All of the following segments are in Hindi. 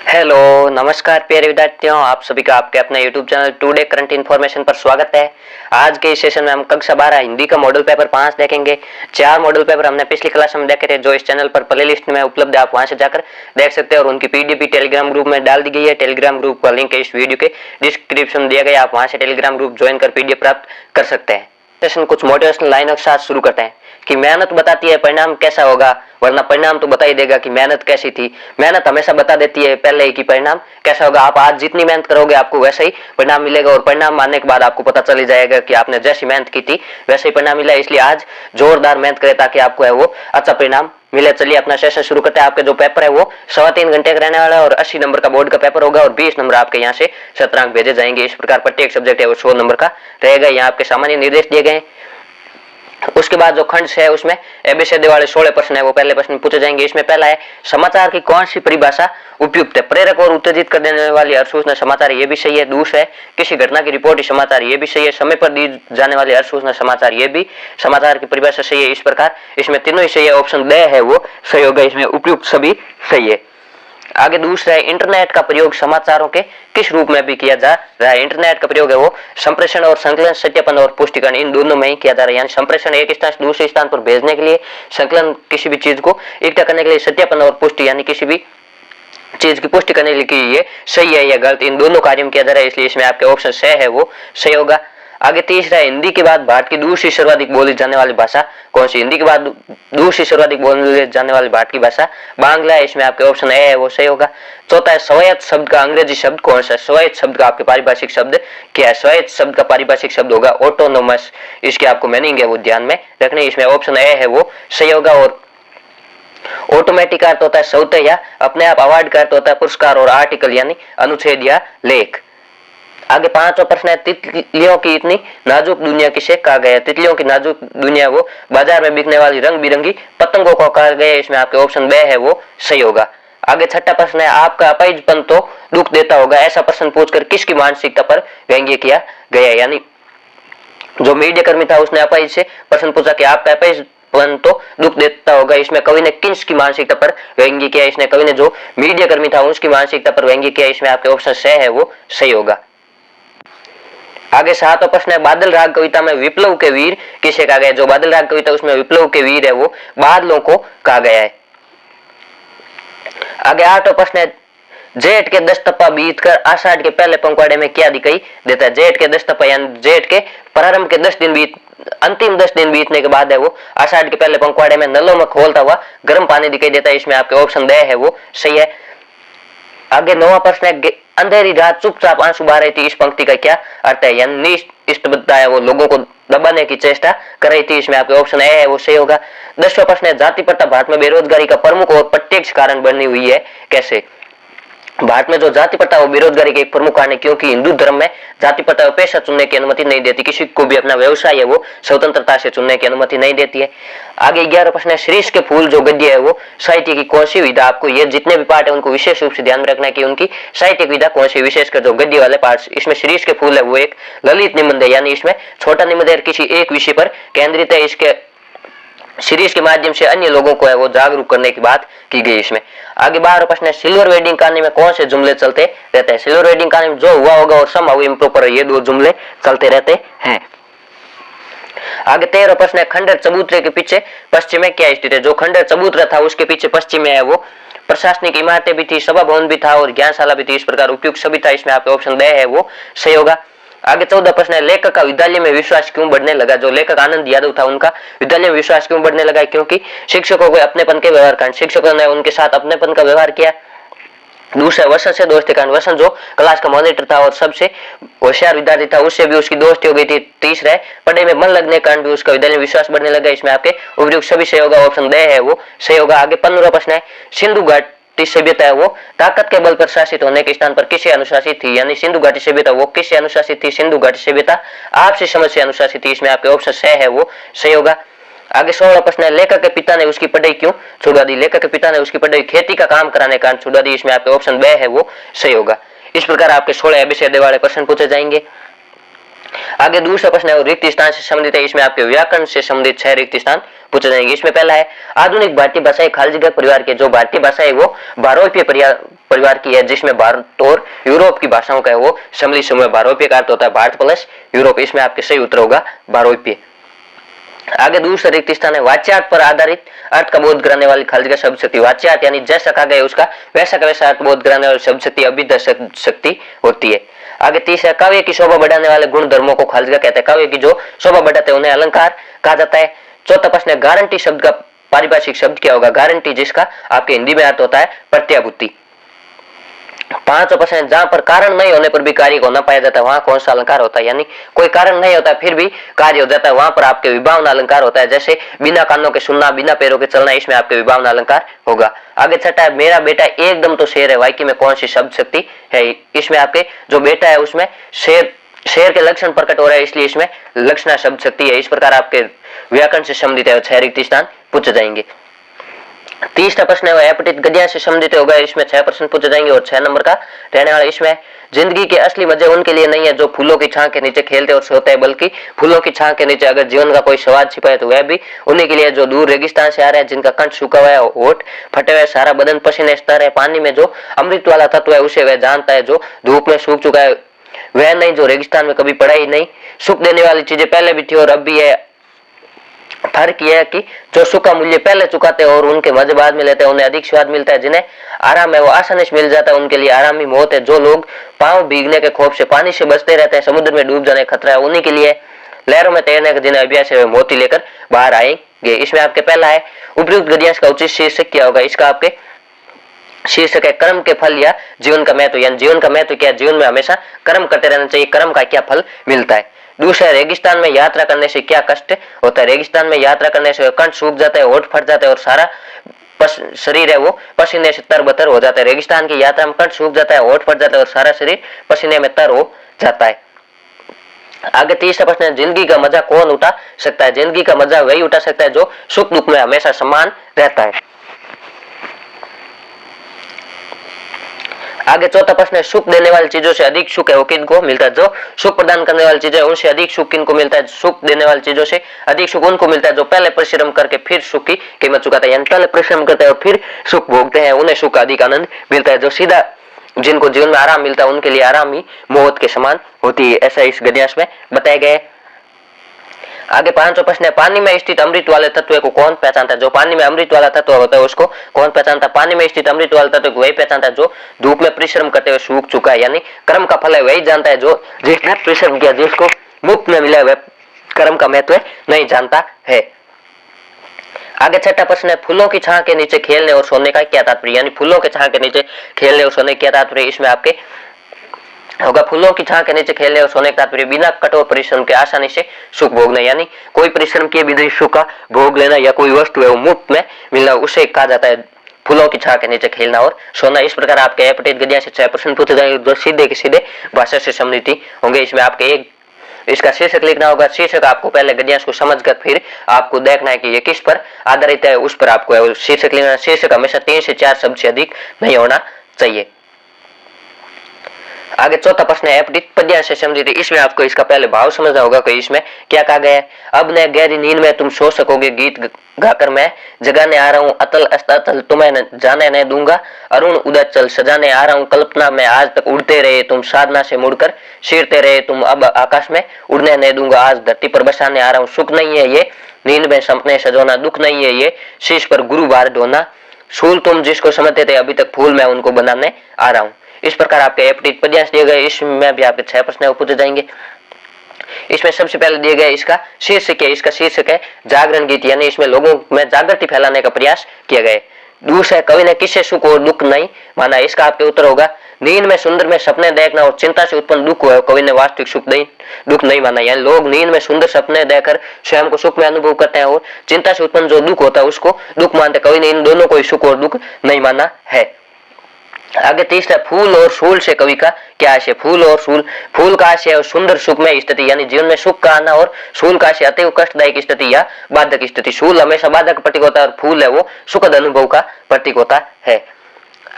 हेलो नमस्कार प्यारे विद्यार्थियों, आप सभी का आपके अपने YouTube channel today current information पर स्वागत है। आज के इस सेशन में हम कक्षा 12 हिंदी का मॉडल पेपर 5 देखेंगे। 4 मॉडल पेपर हमने पिछली क्लास में देखे थे, जो इस चैनल पर प्लेलिस्ट में उपलब्ध है, आप वहां से जाकर देख सकते हैं। और उनकी पीडीएफ टेलीग्राम ग्रुप में डाल दी गई है। टेलीग्राम ग्रुप का लिंक इस वीडियो के डिस्क्रिप्शन में दिया गया है, आप वहां से टेलीग्राम ग्रुप ज्वाइन कर पीडीएफ प्राप्त कर सकते हैं। सेशन कुछ मोटिवेशनल लाइनों के साथ शुरू करते हैं कि मेहनत बताती है परिणाम कैसा होगा, वरना परिणाम तो बता ही देगा कि मेहनत कैसी थी। मेहनत हमेशा बता देती है पहले ही कि परिणाम कैसा होगा। आप आज जितनी मेहनत करोगे आपको वैसा ही परिणाम मिलेगा, और परिणाम आने के बाद आपको पता चल जाएगा कि आपने जैसी मेहनत की थी वैसे ही परिणाम मिला। इसलिए आज जोरदार मेहनत करें ताकि आपको है वो अच्छा परिणाम मिले। चलिए अपना सेशन शुरू करते हैं। आपके जो पेपर है वो 3.25 घंटे का रहने वाला है और 80 नंबर का बोर्ड का पेपर होगा और 20 नंबर आपके यहाँ से शतरंक भेजे जाएंगे। इस प्रकार प्रत्येक सब्जेक्ट है वो 100 नंबर का रहेगा। यहाँ आपके सामान्य निर्देश दिए गए हैं। उसके बाद जो खंड है उसमें एबीसीडी वाले 16 प्रश्न है वो पहले प्रश्न पूछे जाएंगे। इसमें पहला है समाचार की कौन सी परिभाषा उपयुक्त है। प्रेरक और उत्तेजित कर देने वाली हर सूचना समाचार, ये भी सही है। दूसरा है किसी घटना की रिपोर्ट ही समाचार, ये भी सही है। समय पर दी जाने वाली हर सूचना समाचार, ये भी समाचार की परिभाषा सही है। इस प्रकार इसमें तीनों ही सही है। ऑप्शन ड है वो सही होगा, इसमें उपयुक्त सभी सही है। आगे दूसरा है इंटरनेट का प्रयोग समाचारों के किस रूप में भी किया जा रहा है। इंटरनेट का प्रयोग है वो संप्रेषण और संकलन, सत्यापन और पुष्टिकरण, इन दोनों में ही किया जा रहा है। यानी संप्रेषण एक स्थान से दूसरे स्थान पर भेजने के लिए, संकलन किसी भी चीज को इकट्ठा करने के लिए, सत्यापन और पुष्टि यानी किसी भी चीज की पुष्टि करने के लिए ये सही है या गलत, इन दोनों कार्यों में किया जा रहा है। इसलिए इसमें आपके ऑप्शन स है वो सही होगा। आगे तीसरा है हिंदी के बाद भारत की दूसरी सर्वाधिक बोली जाने वाली भाषा कौन सी। हिंदी के बाद दूसरी सर्वाधिक बोली जाने वाली भारत की भाषा बांग्ला है, इसमें आपके ऑप्शन ए है वो सही होगा। चौथा है स्वायत्त शब्द का अंग्रेजी शब्द कौन सा है। स्वायत्त शब्द का आपके पारिभाषिक शब्द क्या है। स्वायत्त शब्द का पारिभाषिक शब्द होगा ऑटोनोमस, इसके आपको मीनिंग है वो ध्यान में रखने। इसमें ऑप्शन ए है वो सही होगा। और ऑटोमेटिक अर्थ होता है स्वतः या अपने आप, अवार्ड का अर्थ होता है पुरस्कार, और आर्टिकल यानी अनुच्छेद या लेख। आगे पांचवा प्रश्न है तितलियों की इतनी नाजुक दुनिया किसे कहा गया है। तितलियों की नाजुक दुनिया वो बाजार में बिकने वाली रंग बिरंगी पतंगों को कहा गया है, इसमें आपके ऑप्शन बे है वो सही होगा। आगे छठा प्रश्न है आपका अपाहिजपन तो दुख देता होगा, ऐसा प्रश्न पूछकर किसकी मानसिकता पर व्यंग्य किया गया है। यानी जो मीडिया कर्मी था उसने अपाहिज से प्रश्न पूछा कि आपका अपाहिजपन तो दुख देता होगा, इसमें कवि ने किसकी मानसिकता पर व्यंग्य किया। इसने कवि ने जो मीडिया कर्मी था उसकी मानसिकता पर व्यंग्य किया, इसमें आपके ऑप्शन स है वो सही होगा। आगे सातवां प्रश्न है बादल राग कविता में विप्लव के वीर किसे कहा गया है। जो बादल राग कविता उसमें विप्लव के वीर है वो बादलों को कहा गया है। आगे आठवां प्रश्न है जेठ के 10 तपा बीत कर आषाढ़ के पहले पंखवाड़े में क्या दिखाई देता है। जेठ के 10 तपा यानी जेठ के प्रारंभ के 10 दिन अंतिम 10 दिन बीतने के बाद है वो आषाढ़ के पहले पंखवाड़े में नलों में खोलता हुआ गर्म पानी दिखाई देता है, इसमें आपके ऑप्शन द है वो सही है। आगे 9वां प्रश्न है अंधेरी रात चुपचाप आंसू बहा रही थी, इस पंक्ति का क्या अर्थ है। यानी इष्टबद्धता है वो लोगों को दबाने की चेष्टा कर रही थी, इसमें आपके ऑप्शन ए है वो सही होगा। 10वां प्रश्न है जाति प्रथा भारत में बेरोजगारी का प्रमुख और प्रत्यक्ष कारण बनी हुई है कैसे। भारत में जो जाति प्रथा वो बेरोजगारी के एक प्रमुख कारण है, क्योंकि हिंदू धर्म में जाति प्रथा वो पेशा चुनने की अनुमति नहीं देती, किसी को भी अपना व्यवसाय है वो स्वतंत्रता से चुनने की अनुमति नहीं देती है। आगे 11वां प्रश्न है शीर्ष के फूल जो गद्य है वो साहित्य की कौन सी विधा। आपको ये जितने भी पार्ट है उनको विशेष रूप से ध्यान में रखना है कि उनकी साहित्यिक विधा कौन सी, विशेषकर जो गद्य वाले पार्ट। इसमें शीर्ष के फूल है वो एक ललित निबंध है, यानी इसमें छोटा निबंध है किसी एक विषय पर केंद्रित है। इसके सीरीज के माध्यम से अन्य लोगों को है वो जागरूक करने की बात की गई इसमें। आगे 12वां प्रश्न है सिल्वर वेडिंग कहानी में कौन से जुमले चलते रहते हैं। सिल्वर वेडिंग कहानी में जो हुआ होगा और समहाउ इम्प्रॉपर, ये दो जुमले चलते रहते हैं। आगे 13वां प्रश्न है खंडर चबूतरे के पीछे पश्चिम में क्या स्थित है। जो खंडर चबूतरा था उसके पीछे पश्चिम में है वो प्रशासनिक इमारतें भी थी, सभा भवन भी था और ज्ञानशाला भी थी, इस प्रकार उपयुक्त सभी था, इसमें आपके ऑप्शन द है वो सही होगा। आगे 14 प्रश्न है लेखक का विद्यालय में विश्वास क्यों बढ़ने लगा। जो लेखक आनंद यादव था उनका विद्यालय में विश्वास क्यों बढ़ने लगा, क्योंकि शिक्षकों को अपनेपन के व्यवहार कारण, शिक्षकों ने उनके साथ अपनेपन का व्यवहार किया। दूसरा वसंत से दोस्ती कारण, वसंत जो क्लास का मॉनिटर था और सबसे होशियार विद्यार्थी था उससे भी उसकी दोस्ती हो गई थी। तीसरा है पढ़ाई में मन लगने के कारण भी उसका विद्यालय में विश्वास बढ़ने लगा, इसमें आपके उपयुक्त सभी सही होगा, ऑप्शन द है वो सही होगा। आगे 15वां प्रश्न है सिंधु घाटी सभ्यता है वो ताकत के बल पर शासित होने के स्थान पर किसे अनुशासित थी। यानी सिंधु घाटी सभ्यता वो किससे अनुशासित थी। सिंधु घाटी सभ्यता आपसी समझ से अनुशासित थी, इसमें आपके ऑप्शन स है वो सही होगा। आगे 16वां प्रश्न है लेखक के पिता ने उसकी पढ़ाई क्यों छुड़वा दी। लेखक के पिता ने उसकी पढ़ाई खेती का काम कराने के कारण छुड़वा दी, इसमें आपके ऑप्शन ब है वो सही होगा। इस प्रकार आपके 16 एबीसीडी वाले प्रश्न पूछे जाएंगे। आगे दूसरा प्रश्न है रिक्त स्थान से संबंधित है, इसमें आपके व्याकरण से संबंधित 6 रिक्त स्थान पूछे जाएंगे। इसमें पहला है आधुनिक भारतीय भाषाएं खाली जगह परिवार के। जो भारतीय भाषा है वो बहुरूपीय परिवार की है, जिसमें भारत और यूरोप की भाषाओं का है वो सम्मिलित समूह है। भारोपीय का अर्थ होता है भारत प्लस यूरोप, इसमें आपके सही उत्तर होगा भारोपीय। आगे दूसरा रिक्त स्थान है वाच्यार्थ पर आधारित अर्थ का बोध कराने वाली खालिज का शब्द शक्ति। वाच्यार्थ यानी जैसा कहा गया उसका वैसा का वैसा अर्थ बोध कराने वाली शब्द शक्ति अभिध शक्ति होती है। आगे तीसरा काव्य की शोभा बढ़ाने वाले गुण धर्मों को खालिज का कहते हैं। काव्य की जो शोभा बढ़ाते हैं उन्हें अलंकार कहा जाता है। चौथा प्रश्न है गारंटी शब्द का पारिभाषिक शब्द क्या होगा। गारंटी जिसका आपके हिंदी में अर्थ होता है प्रत्याभूति। पांचवा प्रश्न है जहां पर कारण नहीं होने पर भी कार्य होना पाया जाता है वहां कौन सा अलंकार होता है। यानी कोई कारण नहीं होता फिर भी कार्य हो जाता है, वहां पर आपके विभावना अलंकार होता है। जैसे बिना कानों के सुनना, बिना पैरों के चलना, इसमें आपके विभावना अलंकार होगा। आगे छठा है मेरा बेटा एकदम तो शेर है। वाक्य में कौन सी शब्द शक्ति है। इसमें आपके जो बेटा है उसमें शेर के लक्षण प्रकट हो रहा है, इसलिए इसमें लक्षणा शब्द शक्ति है। इस प्रकार आपके व्याकरण से संबंधित है 6 रिक्त स्थान पूछे जाएंगे। तीसरा प्रश्न है वो एपटित गद्या से संबंधित होगा, इसमें 6 प्रश्न पूछे जाएंगे और 6 नंबर का रहने वाला। इसमें जिंदगी के असली मजे उनके लिए नहीं है जो फूलों की छां के नीचे खेलते और सोते हैं, बल्कि फूलों की छां के नीचे अगर जीवन का कोई स्वाद छिपा है तो वह भी उन्हीं के लिए जो दूर रेगिस्तान से आ रहे हैं, जिनका कंठ सूखा हुआ है, होठ फटे हुए, सारा बदन पसीने से तर है। पानी में जो अमृत वाला तत्व है उसे वह जानता है, जो धूप में सूख चुका है वह नहीं, जो रेगिस्तान में कभी पड़ा ही नहीं। सुख देने वाली चीजें पहले भी थी और अब भी है। फर्क यह है कि जो सुख का मूल्य पहले चुकाते हैं और उनके मजे बाद में लेते हैं उन्हें अधिक स्वाद मिलता है। जिन्हें आराम है वो आसानी से मिल जाता है, उनके लिए आराम ही मौत है। जो लोग पांव भीगने के खौफ से पानी से बचते रहते हैं, समुद्र में डूब जाने का खतरा है, उन्हीं के लिए लहरों में तैरने का जिन्हें अभ्यास है मोती लेकर बाहर आएंगे। इसमें आपके पहला है उपयुक्त गद्यांश का उचित शीर्षक क्या होगा। इसका आपके शीर्षक है कर्म के फल या जीवन का महत्व। यानी जीवन का महत्व क्या है, जीवन में हमेशा कर्म करते रहना चाहिए, कर्म का क्या फल मिलता है। दूसरा रेगिस्तान में यात्रा करने से क्या कष्ट होता है। रेगिस्तान में यात्रा करने से कंठ सूख जाता है, होठ फट जाता है और सारा शरीर है वो पसीने से तरबतर हो जाता है। रेगिस्तान की यात्रा में कंठ सूख जाता है, होठ फट जाता है और सारा शरीर पसीने में तर हो जाता है। आगे तीसरा प्रश्न है जिंदगी का मजा कौन उठा सकता है। जिंदगी का मजा वही उठा सकता है जो सुख दुख में हमेशा समान रहता है। आगे चौथा प्रश्न है सुख देने वाली चीजों से अधिक सुख है वो किनको मिलता है। जो सुख प्रदान करने वाली चीजें उनसे अधिक सुख किनको मिलता है। सुख देने वाली चीजों से अधिक सुख उनको मिलता है जो पहले परिश्रम करके फिर सुख की कीमत चुकाता है। यानी पहले परिश्रम करते हैं और फिर सुख भोगते हैं, उन्हें सुख का अधिक आनंद मिलता है। जो सीधा जिनको जीवन में आराम मिलता है उनके लिए आराम ही मौत के समान होती है, ऐसा इस गद्यांश में बताया गया है। आगे पांचवा प्रश्न है पानी में स्थित अमृत वाले तत्व को कौन पहचानता है। जो पानी में अमृत वाला तत्व होता है उसको कौन पहचानता है। पानी में स्थित अमृत वाले तत्व को वही पहचानता है जो धूप में परिश्रम करते हुए सूख चुका है। यानी कर्म का फल है वही जानता है जो जिसने परिश्रम किया, जिसको मुफ्त में मिला वह कर्म का महत्व नहीं जानता है। आगे छठा प्रश्न है फूलों की छां के नीचे खेलने और सोने का क्या तात्पर्य। यानी फूलों के छां के नीचे खेलने और सोने का क्या तात्पर्य। इसमें आपके होगा फूलों की छां के नीचे खेलने और सोने का तात्पर्य बिना कठोर परिश्रम के आसानी से सुख भोगना। यानी कोई परिश्रम किए बिना सुख का भोग लेना या कोई वस्तु है वो मुफ्त में मिलना, उसे कहा जाता है फूलों की छां के नीचे खेलना और सोना। इस प्रकार आपके एपटित गद्यांश से 6 प्रश्न पूछे जाएंगे जो सीधे के सीधे भाषा से संबंधित होंगे। इसमें आपके एक इसका शीर्षक लिखना होगा। शीर्षक आपको पहले गद्यांश को समझकर फिर आपको देखना है कि ये किस पर आधारित है, उस पर आपको शीर्षक लिखना। शीर्षक हमेशा 3 से 4 शब्द से अधिक नहीं होना चाहिए। आगे चौथा प्रश्न है अपडित पद्य से संबंधित। इसमें आपको इसका पहले भाव समझना होगा कि इसमें क्या कहा गया है। अब न गहरी नींद में तुम सो सकोगे, गीत गाकर मैं जगाने आ रहा हूँ, अतल अस्तल तुम्हें जाने न दूंगा, अरुण उदय चल सजाने आ रहा हूँ, कल्पना में आज तक उड़ते रहे तुम, साधना से मुड़कर सिरते रहे तुम, अब आकाश में उड़ने न दूंगा, आज धरती पर बसाने आ रहा हूँ। सुख नहीं है ये नींद में सपने सजोना, दुख नहीं है ये शीश पर गुरुवार ढोना, फूल तुम जिसको समझते थे अभी तक फूल मैं उनको बनाने आ रहा हूँ। इस प्रकार आपके एपटित पद्यांश दिए गए। इसमें भी आपके 6 प्रश्न पूछे जाएंगे। इसमें सबसे पहले दिए गए इसका शीर्षक है। इसका शीर्षक है जागरण गीत, यानी इसमें लोगों में जागृति फैलाने का प्रयास किया गया। दूसरा कवि ने किससे सुख और दुख नहीं माना। इसका आपके उत्तर होगा नींद में सुंदर में सपने देखना और चिंता से उत्पन्न दुख हुआ कवि ने वास्तविक सुख नहीं दुख नहीं माना। यानी लोग नींद में सुंदर सपने देखकर स्वयं को सुख में अनुभव करते हैं और चिंता से उत्पन्न जो दुख होता है उसको दुख मानते। कवि ने इन दोनों को सुख और दुख नहीं माना है। आगे तीसरा फूल और फूल से कवि का क्या आशय। फूल और फूल का आशय और सुंदर सुख में स्थिति, यानी जीवन में सुख का आना, और फूल का आशय अति कष्टदायक स्थिति या बाधक स्थिति। फूल हमेशा बाधक प्रतीक होता है और फूल है वो सुखद अनुभव का प्रतीक होता है।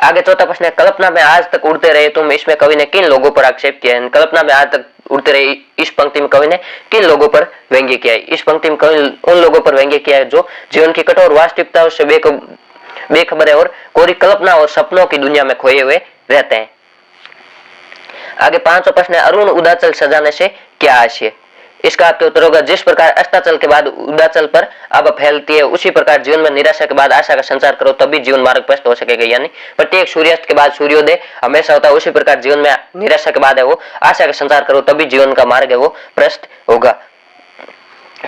आगे चौथा प्रश्न है कल्पना में आज तक उड़ते रहे तुम। इसमें कवि ने किन लोगों पर आक्षेप किया है। कल्पना में आज तक उड़ते रहे इस पंक्ति में कवि ने किन लोगों पर व्यंग्य किया है। इस पंक्ति में कवि उन लोगों पर व्यंग्य किया है जो जीवन की कठोर वास्तविकता से बेखबर है और कोरी कल्पना और सपनों की दुनिया में खोए हुए रहते हैं। आगे 5वां प्रश्न है, अरुण उदाचल सजाने से क्या आशय? इसका आपके उत्तर होगा, जिस प्रकार अस्ताचल के बाद उदाचल पर अब फैलती है, उसी प्रकार जीवन में निराशा के बाद आशा का संचार करो, तभी जीवन मार्ग प्रशस्त हो सकेगा। यानी प्रत्येक सूर्यास्त के बाद सूर्योदय हमेशा होता है, उसी प्रकार जीवन में निराशा के बाद है वो आशा का संचार करो, तभी जीवन का मार्ग है वो प्रशस्त होगा।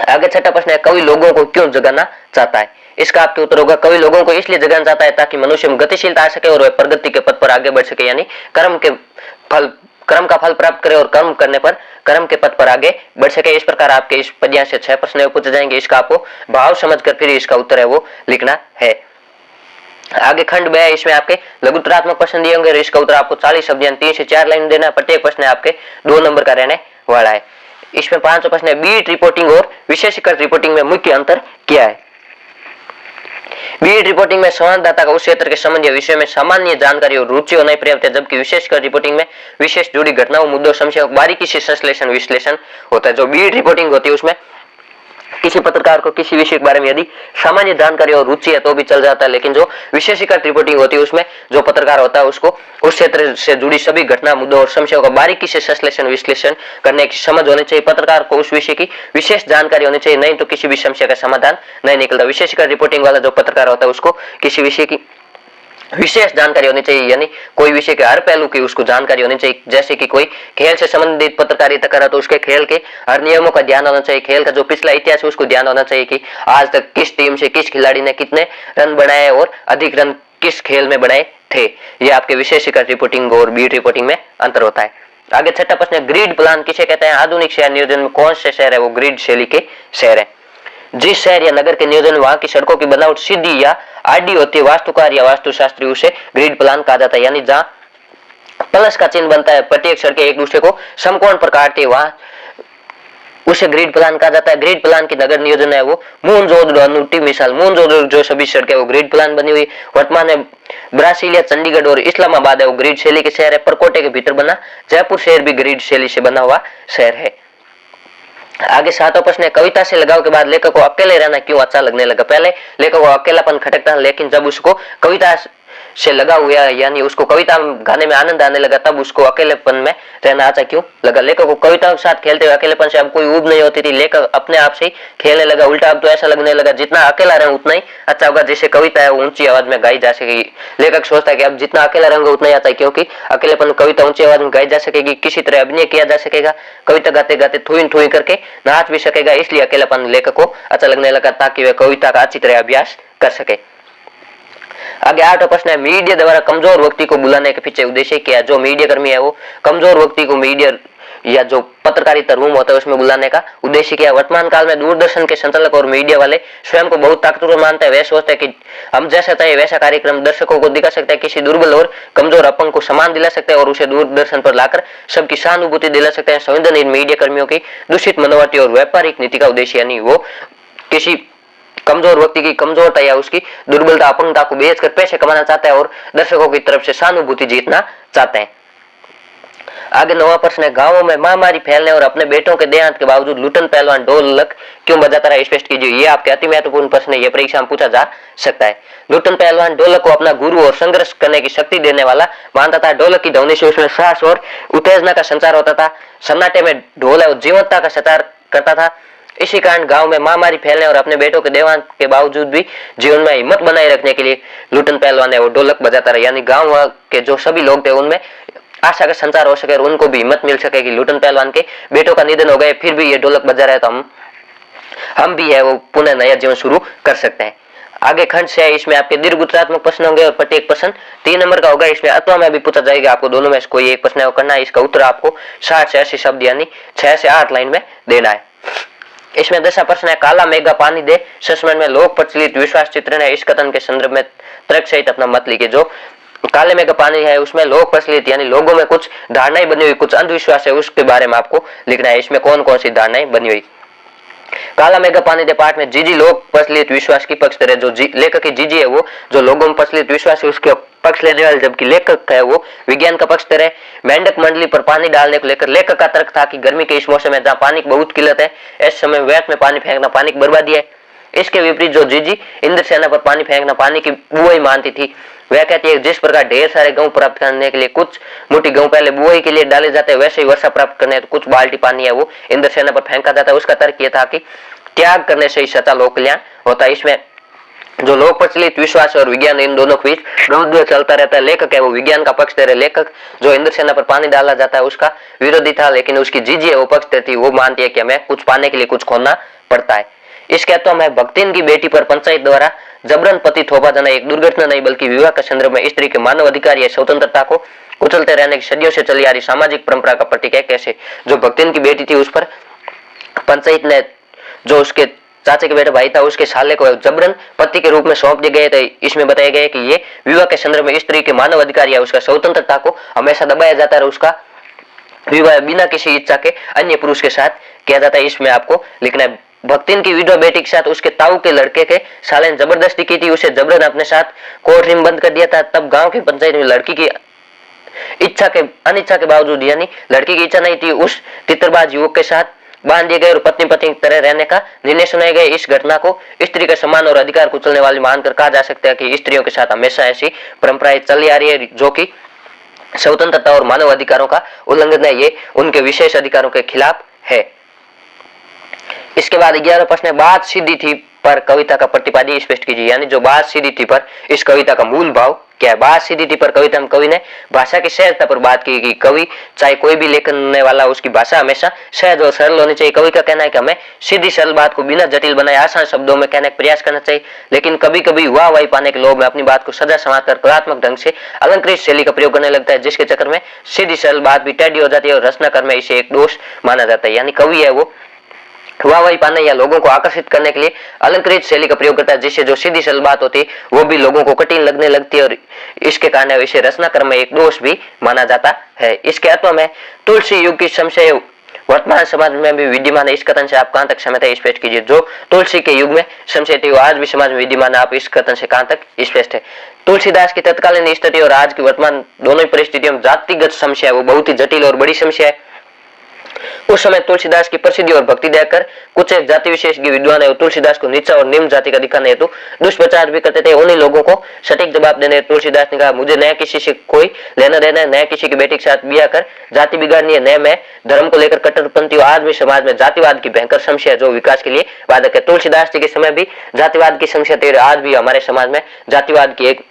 आगे 6वां प्रश्न है, कवि लोगों को क्यों जगाना चाहता है? इसका आपके उत्तर होगा, कवि लोगों को इसलिए जगाना चाहता है ताकि मनुष्य में गतिशीलता आ सके और वह प्रगति के पथ पर आगे बढ़ सके। यानी कर्म का फल प्राप्त करे और कर्म करने पर कर्म के पथ पर आगे बढ़ सके। इस प्रकार आपके इस पद्यांश से 6 प्रश्न पूछे जाएंगे। इसका आपको भाव समझकर फिर इसका उत्तर है वो लिखना है। आगे खंड 2 है, इसमें आपके लघुत्तरात्मक प्रश्न दिए होंगे। इसका उत्तर आपको 40 शब्द 3 से 4 लाइन देना है। प्रत्येक प्रश्न आपके 2 नंबर का रहने वाला है। इसमें 5वां प्रश्न है, बीट रिपोर्टिंग और विशेषीकृत रिपोर्टिंग में मुख्य अंतर क्या है? बीट रिपोर्टिंग में संवाददाता का उस क्षेत्र के संबंध या विषय में सामान्य जानकारी और रुचि होना पर्याप्त है, जबकि विशेषकर रिपोर्टिंग में विशेष जुड़ी घटनाओं, मुद्दों, समस्याओं बारीकी से संश्लेषण विश्लेषण होता है। जो बीट रिपोर्टिंग होती है उसमें किसी पत्रकार को किसी विषय के बारे में यदि सामान्य जानकारी और रुचि है तो भी चल जाता है, लेकिन जो विशेषीकृत रिपोर्टिंग होती है उसमें जो पत्रकार होता है उसको उस क्षेत्र से जुड़ी सभी घटना, मुद्दों और समस्याओं का बारीकी से संश्लेषण विश्लेषण करने की समझ होनी चाहिए। पत्रकार को उस विषय की विशेष जानकारी होनी चाहिए, नहीं तो किसी भी समस्या का समाधान नहीं निकलता। विशेषकर रिपोर्टिंग वाला जो पत्रकार होता है उसको किसी विषय की विशेष जानकारी होनी चाहिए, यानी कोई विषय के हर पहलू की उसको जानकारी होनी चाहिए। जैसे कि कोई खेल से संबंधित पत्रकारिता कर रहा तो उसके खेल के हर नियमों का ध्यान होना चाहिए, खेल का जो पिछला इतिहास है उसको ध्यान होना चाहिए कि आज तक किस टीम से किस खिलाड़ी ने कितने रन बनाए और अधिक रन किस खेल में बनाए थे। ये आपके विशेषीकृत रिपोर्टिंग और बीट रिपोर्टिंग में अंतर होता है। आगे 6वां प्रश्न है, ग्रिड प्लान किसे कहते हैं? आधुनिक शहर नियोजन में कौन से शहर है वो ग्रिड शैली के शहर है? जिस शहर या नगर के नियोजन वहां की सड़कों की बनावट सीधी या आडी होती है, वास्तुकार या वास्तुशास्त्री उसे ग्रिड प्लान कहा जाता है। यानी जहां प्लस का चिन्ह बनता है, प्रत्येक सड़कें एक दूसरे को समकोण पर काटती है, वहां उसे ग्रिड प्लान कहा जाता है। ग्रिड प्लान की नगर नियोजन है वो मूनजोदड़ो मिसाल मूनजोदड़ो जो सभी सड़कें वो ग्रिड प्लान बनी हुई। वर्तमान में ब्रासीलिया, चंडीगढ़ और इस्लामाबाद है वो ग्रिड शैली के शहर है। परकोटे के भीतर बना जयपुर शहर भी ग्रिड शैली से बना हुआ शहर है। आगे 7वां प्रश्न है, कविता से लगाव के बाद लेखक को अकेले रहना क्यों अच्छा लगने लगा? पहले लेखक को अकेलापन खटकता, लेकिन जब उसको कविता से लगा हुआ यानी उसको कविता गाने में आनंद आने लगा, तब उसको अकेलेपन में रहना अच्छा क्यों लगा? लेखक को कविता के साथ खेलते हुए अकेलेपन से अब कोई ऊब नहीं होती थी, लेखक अपने आप से ही खेलने लगा। उल्टा अब तो ऐसा लगने लगा जितना अकेला रहे उतना ही अच्छा होगा, जैसे कविता है ऊंची आवाज में गाई जा सकेगी। लेखक सोचता है कि अब जितना अकेला रहेंगे उतना ही अच्छा है, क्योंकि अकेलेपन कविता ऊंची आवाज में गाई जा सकेगी, किसी तरह अभिनय किया जा सकेगा, कविता गाते गाते थुई थुई करके नाच भी सकेगा। इसलिए अकेलापन लेखक को अच्छा लगने लगा ताकि वह कविता का अच्छी तरह अभ्यास कर सके। आगे 8वां प्रश्न है, मीडिया द्वारा कमजोर व्यक्ति को बुलाने के पीछे उद्देश्य क्या है? जो मीडिया कर्मी है वो कमजोर व्यक्ति को मीडिया या जो पत्रकारिता रूम होता है उसमें बुलाने का उद्देश्य क्या है? वर्तमान काल में दूरदर्शन के संचालक और मीडिया वाले स्वयं को बहुत ताकतवर मानते हैं। वे सोचते हैं कि हम जैसा चाहे वैसा कार्यक्रम दर्शकों को दिखा सकते हैं, किसी दुर्बल और कमजोर अपंग को सम्मान दिला सकते हैं और उसे दूरदर्शन पर लाकर सबकी सहानुभूति दिला सकते हैं। संवेदनहीन मीडिया कर्मियों की दूषित मनोवृत्ति और व्यापारिक नीति का उद्देश्य यानी वो किसी कमजोर व्यक्ति की कमजोरता या उसकी दुर्बलता, अपंगता को बेचकर पैसे कमाना चाहता है और दर्शकों की तरफ से सहानुभूति जीतना चाहते हैं। आगे 9वां प्रश्न है, गांवों में महामारी फैलने और अपने बेटों के देहांत के बावजूद लुटन पहलवान ढोलक क्यों बजाता रहा? स्पष्ट कीजिए। ये आपके अति महत्वपूर्ण प्रश्न है, ये परीक्षा में पूछा जा सकता है। लुटन पहलवान ढोलक को अपना गुरु और संघर्ष करने की शक्ति देने वाला मानता था। ढोलक की ध्वनि से उसमें साहस और उत्तेजना का संचार होता था। सन्नाटे में ढोल और जीवंतता का संचार करता था। इसी कारण गांव में महामारी फैलने और अपने बेटों के देहांत के बावजूद भी जीवन में हिम्मत बनाए रखने के लिए लुटन पहलवान है वो ढोलक बजाता रहा। यानी गांव के जो सभी लोग थे उनमें आशा का संचार हो सके और उनको भी हिम्मत मिल सके कि लुटन पहलवान के बेटों का निधन हो गए, फिर भी ये ढोलक बजा रहे तो हम भी है वो पुनः नया जीवन शुरू कर सकते हैं। आगे खंड से है, इसमें आपके दीर्घ उत्तरात्मक प्रश्न होंगे और प्रत्येक प्रश्न 3 नंबर का होगा। इसमें अथवा में भी पूछा जाएगा, आपको दोनों में से कोई एक प्रश्न है वो करना है। इसका उत्तर आपको 60 से 80 शब्द यानी 6 से 8 लाइन में देना है। इसमें 10वां प्रश्न है, काला मेघा पानी दे संस्मरण में लोक प्रचलित विश्वास चित्रण है। इस कथन के संदर्भ में तर्क सहित अपना मत लिखिए। जो काले मेघ का पानी है उसमें लोक प्रचलित यानी लोगों में कुछ धारणाएं बनी हुई, कुछ अंधविश्वास है, उसके बारे में आपको लिखना है। इसमें कौन कौन सी धारणाएं बनी हुई? काला मेघ पानी दे पाठ में जीजी लोक प्रचलित विश्वास की पक्ष है। जो लेखक की जीजी है वो जो लोगों में प्रचलित विश्वास है उसके पक्ष लेने वाले, जबकि लेखक है वो विज्ञान का पक्ष है। मेंढक मंडली पर पानी डालने को लेकर लेखक का तर्क था कि गर्मी के इस मौसम में जहाँ पानी की बहुत किल्लत है, ऐसे समय व्यर्थ में पानी फेंकना पानी की बर्बादी है। इसके विपरीत जो जीजी इंद्रसेना पर पानी फेंकना पानी की बुआई मानती थी, वह कहती है जिस प्रकार ढेर सारे गेहूं प्राप्त करने के लिए कुछ मुट्ठी गेहूं पहले बुआई के लिए डाले जाते हैं, वैसे ही वर्षा प्राप्त करने तो कुछ बाल्टी पानी है वो इंद्रसेना पर फेंका जाता है। उसका तर्क यह था कि त्याग करने से ही सच्चा लोक कल्याण होता है। इसमें जो लोक प्रचलित विश्वास और विज्ञान इन दोनों के बीच द्वंद्व चलता रहता है। लेखक है वो विज्ञान का पक्ष दे रहे, लेखक जो इंद्रसेना पर पानी डाला जाता है उसका विरोधी था, लेकिन उसकी जीजी है वो पक्ष देती, वो मानती है कि हमें कुछ पाने के लिए कुछ खोना पड़ता है। इसके तो हमें भक्तिन की बेटी पर पंचायत द्वारा जबरन पति थोपा जाना एक दुर्घटना नहीं बल्कि विवाह के संदर्भ में स्त्री के मानव अधिकार या स्वतंत्रता को कुचलते रहने की सदियों से चली आ रही सामाजिक परंपरा का प्रतीक है। कैसे जो भक्तिन की बेटी थी उस पर पंचायत ने जो उसके चाचे के बेटे भाई था उसके साले को जबरन पति के रूप में सौंप दिए गए थे। इसमें बताया गया कि ये विवाह के संदर्भ में स्त्री के मानव अधिकार या उसका स्वतंत्रता को हमेशा दबाया जाता है और उसका विवाह बिना किसी इच्छा के अन्य पुरुष के साथ किया जाता है। इसमें आपको लिखना है भक्तिन की विधवा बेटी के साथ उसके ताऊ के लड़के के साले ने जबरदस्ती की थी, उसे जबरन अपने साथ कोर्ट में बंद कर दिया था। तब गांव की पंचायत में लड़की की इच्छा के अनिच्छा के बावजूद यानी लड़की की इच्छा नहीं थी उस तितरबाज युवक के साथ बांध दिए गए और पत्नी पत्नी की तरह रहने का निर्णय सुनाए गए। इस घटना को स्त्री का सम्मान और अधिकार कुचलने वाली मानकर कहा जा सकता है कि स्त्रियों के साथ हमेशा ऐसी परंपराएं चली आ रही है जो कि स्वतंत्रता और मानव अधिकारों का उल्लंघन है, ये उनके विशेष अधिकारों के खिलाफ है। इसके बाद 11वां प्रश्न है बात सीधी थी पर कविता का प्रतिपाद्य स्पष्ट कीजिए। यानी जो बात सीधी थी पर इस कविता का मूल भाव क्या है। बात सीधी थी पर कविता में कवि ने भाषा की सहजता पर बात की कि कवि चाहे कोई भी लिखने वाला उसकी भाषा हमेशा सहज और सरल होनी चाहिए। कवि का कहना है कि हमें सीधी सरल बात को बिना जटिल बनाए आसान शब्दों में कहने का प्रयास करना चाहिए, लेकिन कभी कभी वाह वाही पाने के लोभ में अपनी बात को सजा समाज कलात्मक ढंग से अलंकृत शैली का प्रयोग करने लगता है, जिसके चक्कर में सीधी सरल बात भी टेढ़ी हो जाती है और रचनाकार में इसे एक दोष माना जाता है। यानी कवि है वो वाहवाही पाने या लोगों को आकर्षित करने के लिए अलंकृत शैली का प्रयोग करता है, जिससे जो सीधी सरल बात होती है वो भी लोगों को कठिन लगने लगती है और इसके कारण इसे रचनाक्रम में एक दोष भी माना जाता है। इसके अथवा में तुलसी युग की संशय वर्तमान समाज में भी विद्यमान है। इस कथन से आप कहां तक सहमत है स्पष्ट कीजिए। जो तुलसी के युग में संशय थी वो आज भी समाज में विद्यमान है, आप इस कथन से कहां तक स्पष्ट है। तुलसीदास की तत्कालीन स्थिति और आज की वर्तमान दोनों परिस्थितियों में जातिगत समस्या है वो बहुत ही जटिल और बड़ी समस्या है। उस समय तुलसीदास की प्रसिद्धि और भक्ति देखकर कुछ एक जाति विशेष के विद्वान है तुलसीदास को नीचा और निम्न जाति का दिखाने हेतु दुष्प्रचार भी करते थे। उन्हीं लोगों को सटीक जवाब देने तुलसीदास ने कहा मुझे नया किसी से कोई लेना देना है, नया किसी की बेटी के साथ ब्याह कर जाति बिगाड़नी है, नया मैं धर्म को लेकर कट्टरपंथी हूं। आज भी समाज में जातिवाद की भयंकर समस्या जो विकास के लिए बाधक है। तुलसीदास जी के समय भी जातिवाद की समस्या थी, आज भी हमारे समाज में जातिवाद की एक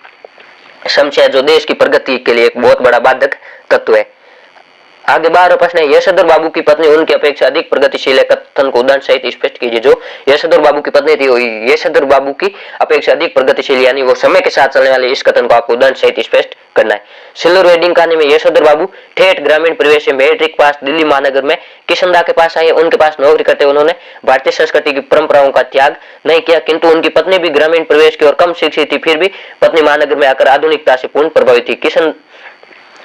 समस्या जो देश की प्रगति के लिए एक बहुत बड़ा बाधक तत्व है। आगे 12वां प्रश्न है यशोधर बाबू की पत्नी उनकी अपेक्षा अधिक प्रगतिशील है, कथन को उदाहरण सहित स्पष्ट कीजिए। जो यशोधर बाबू की पत्नी थी वो यशोधर बाबू की अपेक्षा अधिक प्रगतिशील यानी वो समय के साथ चलने वाले इस कथन को आपको उदाहरण सहित स्पष्ट करना है। सिल्वर वेडिंग कहानी में यशोधर बाबू ठेठ ग्रामीण परिवेश से मैट्रिक पास दिल्ली महानगर में किशनदा के पास आए, उनके पास नौकरी करते उन्होंने भारतीय संस्कृति की परंपराओं का त्याग नहीं किया, किंतु उनकी पत्नी भी ग्रामीण परिवेश की और कम शिक्षित थी, फिर भी पत्नी महानगर में आकर आधुनिकता से पूर्ण प्रभावित थी। किशन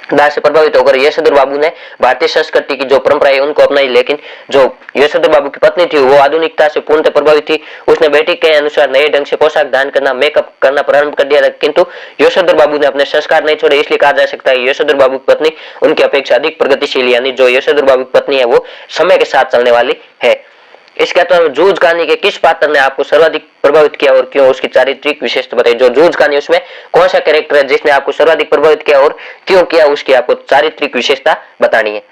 दास से प्रभावित होकर यशोधर बाबू ने भारतीय संस्कृति की जो परंपरा है उनको अपनाई, लेकिन जो यशोधर बाबू की पत्नी थी वो आधुनिकता से पूर्णतः प्रभावित थी। उसने बेटी के अनुसार नए ढंग से पोशाक धारण करना मेकअप करना प्रारंभ कर दिया था, किंतु यशोधर बाबू ने अपने संस्कार नहीं छोड़े। इसलिए कहा जा सकता है यशोधर बाबू की पत्नी उनकी अपेक्षा अधिक प्रगतिशील यानी जो यशोधर बाबू की पत्नी है वो समय के साथ चलने वाली है। इसके अलावा जूझ कहानी के किस पात्र ने आपको सर्वाधिक प्रभावित किया और क्यों, उसकी चारित्रिक विशेषता बताइए। जो जूझ कहानी उसमें कौन सा कैरेक्टर है जिसने आपको सर्वाधिक प्रभावित किया और क्यों किया, उसकी आपको चारित्रिक विशेषता बतानी है।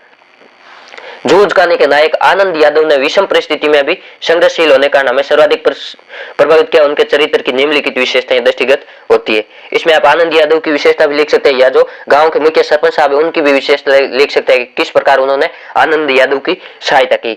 जूझ कहानी के नायक आनंद यादव ने विषम परिस्थिति में भी संघर्षशील होने का हमें सर्वाधिक प्रभावित किया। उनके चरित्र की निम्नलिखित विशेषताएं दृष्टिगत होती है। इसमें आप आनंद यादव की विशेषता भी लिख सकते हैं या जो गांव के मुख्य सरपंच साहब है उनकी भी विशेषता लिख सकते हैं कि किस प्रकार उन्होंने आनंद यादव की सहायता की।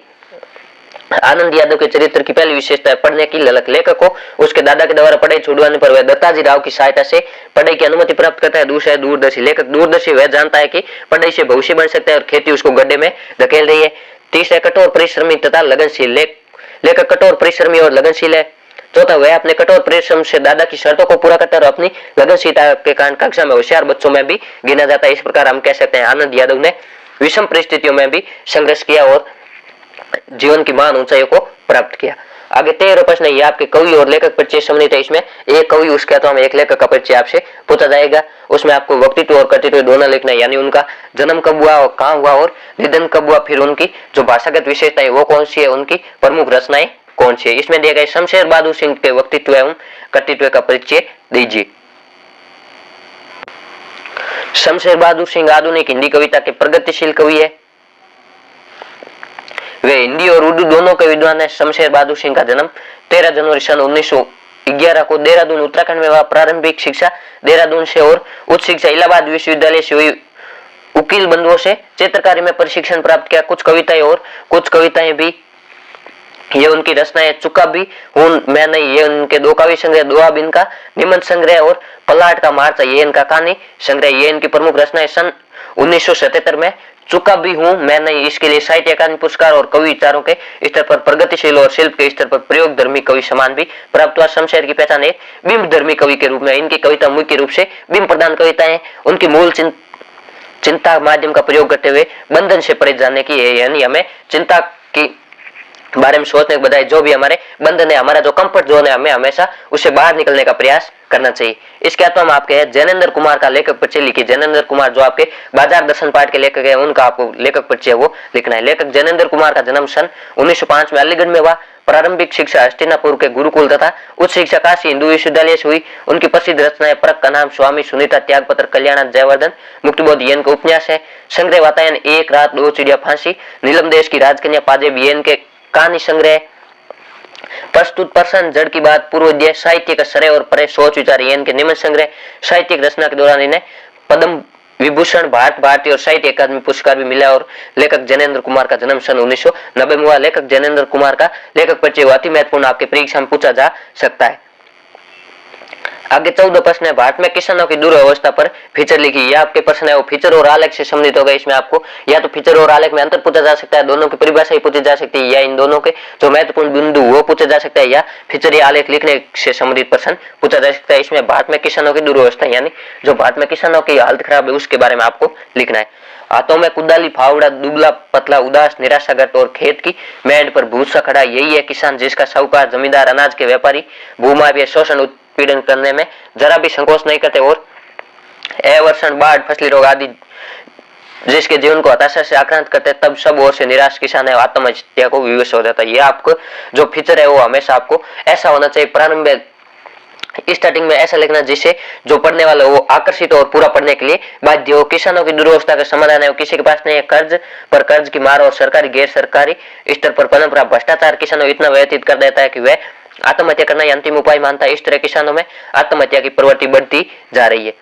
आनंद यादव के चरित्र की पहली विशेषता है पढ़ने की ललक। लेखक को उसके दादा के द्वारा पढ़ाई छुड़वाने पर वह दत्ताजी राव की सहायता से पढ़ाई की अनुमति प्राप्त करता है। दूसरा है दूरदर्शी। लेखक दूरदर्शी वह जानता है कि पढ़ाई से भविष्य बन सकता है और खेती उसको गड्ढे में धकेल रही है। तीसरा कठोर परिश्रमी तथा लगनशील। लेखक कठोर परिश्रमी और लगनशील है। चौथा वह अपने कठोर परिश्रम से दादा की शर्तों को पूरा करता है और अपनी लगनशीलता के कारण कक्षा में होशियार बच्चों में भी गिना जाता है। इस प्रकार हम कह सकते हैं आनंद यादव ने विषम परिस्थितियों में भी संघर्ष किया और जीवन की महान ऊंचाइयों को प्राप्त किया। आगे 13वां प्रश्न है ये आपके कवि और लेखक परिचय सम्मिलित है। इसमें एक कवि उसके अथवा में एक लेखक का परिचय आपसे पूछा जाएगा। उसमें आपको व्यक्तित्व और कृतित्व दोनों लिखना है, यानी उनका जन्म कब हुआ और कहाँ हुआ और निधन कब हुआ, फिर उनकी जो भाषागत विशेषता है वो कौन सी है, उनकी प्रमुख रचनाएं कौन सी है? इसमें दिया गया शमशेर बहादुर सिंह के व्यक्तित्व एवं कृतित्व का परिचय दीजिए। शमशेर बहादुर सिंह आधुनिक हिंदी कविता के प्रगतिशील कवि है। वे हिंदी और उर्दू दोनों के विद्वान है। शमशेर बहादुर सिंह का जन्म 13 जनवरी सन 1911 को देहरादून उत्तराखंड में हुआ। प्रारंभिक शिक्षा देहरादून से और उच्च शिक्षा इलाहाबाद विश्वविद्यालय से हुई। उकील बंधुओं से चित्रकारी में प्रशिक्षण प्राप्त किया। कुछ कविताएं और कुछ कविताएं भी ये उनकी रचनाएं। चुका भी हूं मैं नहीं, ये उनके दो काव्य संग्रह। दुआब इनका निबंध संग्रह और पलाट का मार्चा ये इनका कहानी संग्रह। ये इनकी प्रमुख रचनाएं। सन 1977 में चुका भी हूं मैं नहीं, इसके लिए साहित्य अकादमी पुरस्कार और कवि विचारों के स्तर पर प्रगतिशील और शिल्प के स्तर पर प्रयोग धर्मी कवि सम्मान भी प्राप्त हुआ। शमशेर की पहचान एक बिंब धर्मी कवि के रूप में। इनकी कविता मुख्य रूप से बिंब प्रधान कविताएं। उनकी मूल चिंता माध्यम का प्रयोग करते हुए बंधन से परे जाने की है, यानी हमें चिंता की बारे में सोचने के बजाय जो भी हमारे बंधन है, हमारा जो कंफर्ट जोन है, हमें हमेशा उससे बाहर निकलने का प्रयास करना चाहिए। इसके अलावा हम आपके जैनेन्द्र कुमार का लेखक परिचय लिखिए। जैनेन्द्र कुमार जो आपके बाजार दर्शन पाठ के लेखक है, उनका आपको लेखक परिचय वो लिखना है। लेखक जैनेन्द्र कुमार का जन्म सन 1905 में अलीगढ़ में हुआ। प्रारंभिक शिक्षा हस्तिनापुर के गुरुकुल तथा उच्च शिक्षा काशी हिंदू विश्वविद्यालय से हुई। उनकी प्रसिद्ध रचनाएं परख का नाम, स्वामी सुनीता, त्यागपत्र, कल्याण, जयवर्धन, मुक्तिबोध ये इनका उपन्यास है। संग्रह वातायन, एक रात दो चिड़िया, फांसी, नीलम देश की राजकन्या, पाजेब ये इनके कहानी संग्रह। प्रस्तुत प्रसन्न, जड़ की बात, पूर्वोदय, साहित्य का सरे और परे, सोच विचार ये इनके निबंध संग्रह। साहित्यिक रचना के दौरान इन्हें पद्म विभूषण, भारतीय और साहित्य अकादमी पुरस्कार भी मिला। और लेखक जैनेन्द्र कुमार का जन्म सन 1990 में हुआ। लेखक जैनेन्द्र कुमार का लेखक परिचय अति महत्वपूर्ण आपके परीक्षा में पूछा जा सकता है। आगे 14 प्रश्न है। भारत में किसानों की दुर्व्यवस्था पर फीचर लिखी। यह आपके प्रश्न है वो फीचर और आलेख से संबंधित होगा। इसमें आपको या तो फीचर और आलेख में अंतर पूछा जा सकता है, दोनों की परिभाषा ही पूछी जा सकती है, या इन दोनों के जो महत्वपूर्ण बिंदु वो पूछा जा सकता है, या फीचर या आलेख लिखने से संबंधित प्रश्न पूछा जा सकता है। इसमें भारत में किसानों की दुर्व्यवस्था यानी जो भारत में किसानों की हालत खराब है उसके बारे में आपको लिखना है। हाथों में कुदाली, फावड़ा, दुबला पतला, उदास, निराशाग्रस्त और खेत की मेंढ पर भूसा खड़ा, यही है किसान, जिसका साहूकार, जमींदार, अनाज के व्यापारी भूमाफिया शोषण उत्पीड़न करने में जरा भी संकोच नहीं करते और अवर्षण, बाढ़, फसली रोग आदि जिसके जीवन को हताशा से आक्रांत करते तब सब ओर से निराश किसान है आत्महत्या को विवश हो जाता है। ये आपको जो फीचर है वो हमेशा आपको ऐसा होना चाहिए, प्रारंभ में स्टार्टिंग में ऐसा लिखना जिससे जो पढ़ने वाला वो आकर्षित और पूरा पढ़ने के लिए बाध्य हो। किसानों की दुर्व्यवस्था का समाधान है वो किसी के पास नहीं है। कर्ज पर कर्ज की मार और सरकारी गैर सरकारी स्तर पर परंपरा भ्रष्टाचार किसानों इतना व्यतीत कर देता है कि वह आत्महत्या करना ही अंतिम उपाय मानता है। इस तरह किसानों में आत्महत्या की प्रवृत्ति बढ़ती जा रही है।